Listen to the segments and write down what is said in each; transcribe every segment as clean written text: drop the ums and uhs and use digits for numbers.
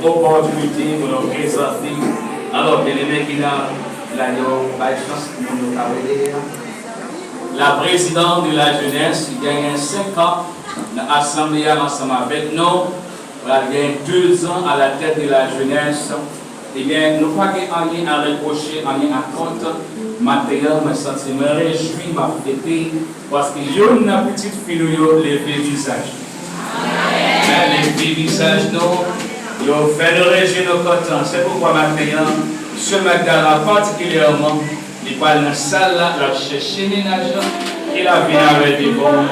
opportunité pour nous présenter. Alors, bien aimé, qui a la chance pour nous travailler. La présidente de la jeunesse, il y a 5 ans, dans l'Assemblée ensemble avec nous. Voilà, il y a 2 ans à la tête de la jeunesse. Eh bien, nous n'avons pas rien à reprocher, rien à compte. Matériel, je me sens réjoui, m'a fêté, parce que j'ai une petite fille, les vieux visages. Les vieux visages, nous, ils ont fait le régime de coton. C'est pourquoi maintenant, ce Magdala particulièrement, il va dans la salle, là, il va chercher ménage, il a vu avec des bons.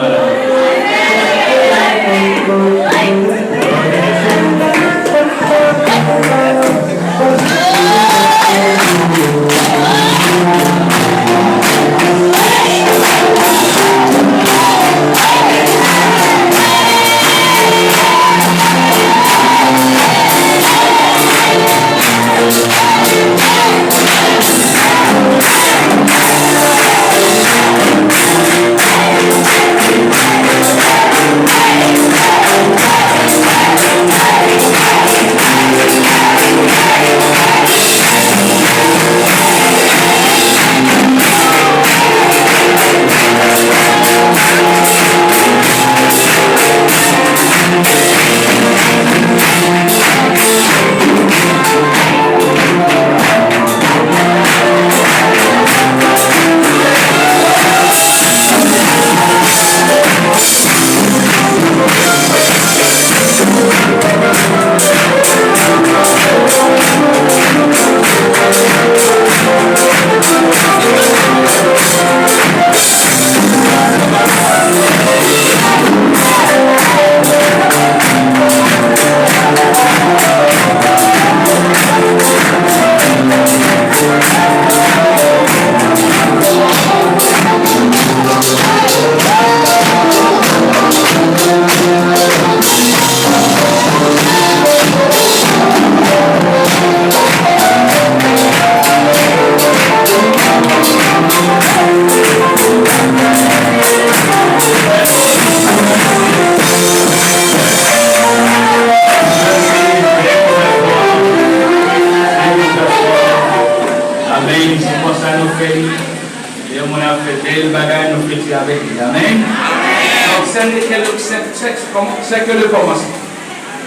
C'est que le commencement.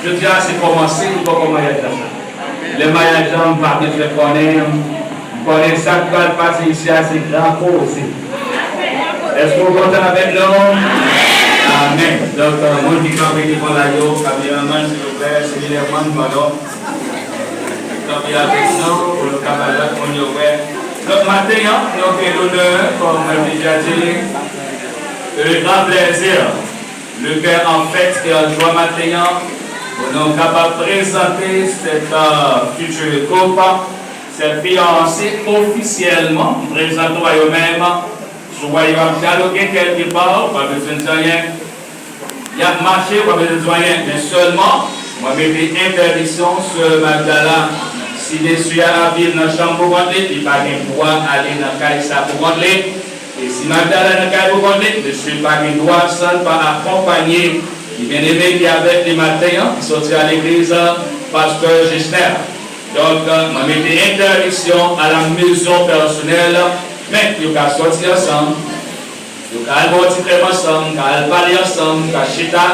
Je dis à c'est commencer, il faut comment être ça. Le mariage, on va le connaître ça qui va passer ici à ces grands cours aussi. Est-ce que vous comptez avec nous? Amen. Donc, moi, je dis qu'on va dire la yo, caméraman, s'il vous plaît, c'est les gens, pardon. Donc, il y a avec nous, pour le camarade, on y est. Donc, maintenant, nous avons l'honneur, comme je déjà dit, le grand plaisir. Le cœur en fait et en joie maintenant, nous sommes capables de présenter cette future couple, cette fiancée officiellement, présentons à eux-mêmes, soyez dialoguer quelque part, pas besoin de rien. Il y a marché, pas besoin de rien, mais seulement, moi, je mets interdiction sur Magdala. Si dessus à la ville dans la chambre pour rentrer, il n'y a pas de droit d'aller dans la caille pour rentrer. Et si Magdala n'a pas de droit, je ne suis pas de droit sans pas accompagner les bien-aimés qui avec les matins, qui sont à l'église, pasteur Gisner. Donc, je mets des interdictions à la maison personnelle, mais il y a sortir ensemble, il y a aller ensemble, il y a parler ensemble, il y a chita,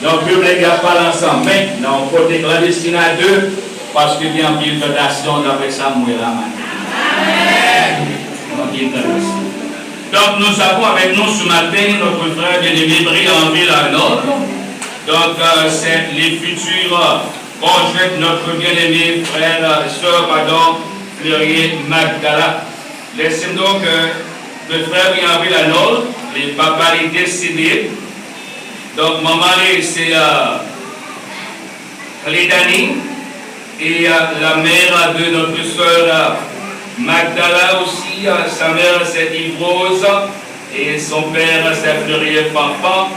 donc le public a parlé ensemble, mais non, il faut des clandestines à deux, parce qu'il y a une tentation d'après ça, moi là, donc nous avons avec nous ce matin notre frère bien-aimé Brianville Arnold. Donc c'est les futurs conjoints de notre bien-aimé frère, sœur, Fleurier Magdala. Laissez-nous donc le frère Brianville Arnold, les papas est décédé. Donc maman c'est Clédanie et la mère de notre sœur Magdala aussi, sa mère c'est Yves-Rose et son père c'est Fleurier Papa.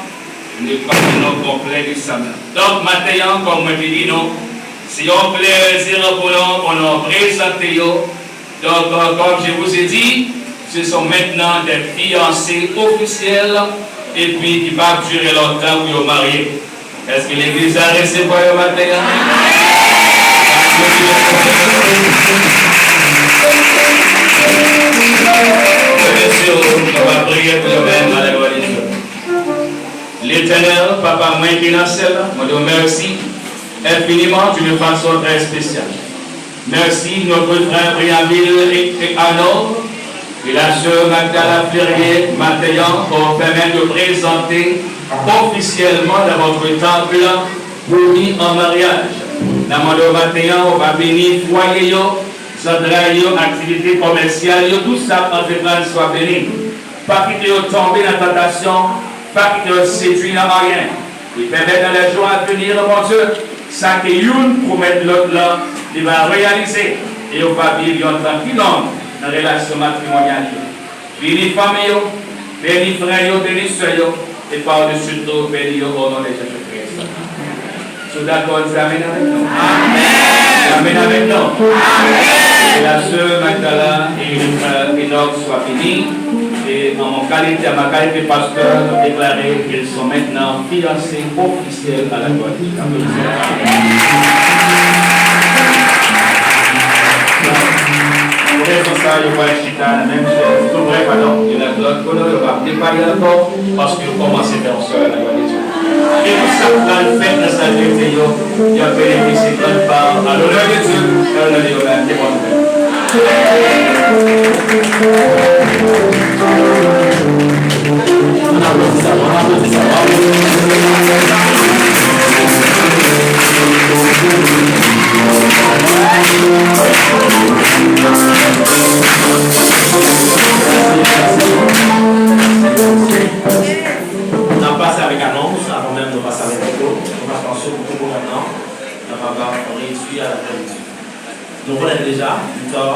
n'est pas le nom complet de sa mère. Donc maintenant, comme je dis, non, si on plaisir pour nous, on en présente. Donc comme je vous ai dit, ce sont maintenant des fiancés officiels et puis qui ne va pas durer longtemps pour se marier. Est-ce que l'église a reçu pour le matin? On va prier pour nous-mêmes à la gloire de Dieu. L'Éternel, Papa, moi qui est dans le ciel, je te remercie infiniment d'une façon très spéciale. Merci notre frère Brianville et Arnaud et la sœur Magdala Ferrier Mathéan pour permettre de présenter officiellement dans votre temple pour nous en mariage. Dans mon Mathéan, on va bénir foyer, activités commerciales, tout ça en fait soit béni. Pas quitter tomber dans la tentation, pas quitter séduire dans rien. Il permet dans les jours à venir, mon Dieu, ça que une promet l'autre là, il va réaliser et on va vivre tranquille dans la relation matrimoniale. Bénis famille, bénis frères, bénis soeurs, et par-dessus tout, bénis au nom de Jésus-Christ. Tout d'accord, amène avec nous. Amen. Amène avec nous. Amen. Et la sœur Magdala et le frère Enoch soient bénis. Et en ma qualité de pasteur, de déclarer qu'ils sont maintenant fiancés officiels à la gloire de Dieu. Pour raison ça, il va être la même chose. Tout vrai, pardon, il y a l'autre côté, il va déparler encore parce qu'il commence à faire seul à la gloire de Dieu. Et tout ça, dans le fait de sa vie, il a bénéficié de part à l'honneur de Dieu, à l'honneur de Dieu, à l'honneur de Dieu. On a passé avec annonce, avant même de passer avec l'écho. On va penser beaucoup pour maintenant. On va réduire à la prédiction. Nous connaissons déjà Victor.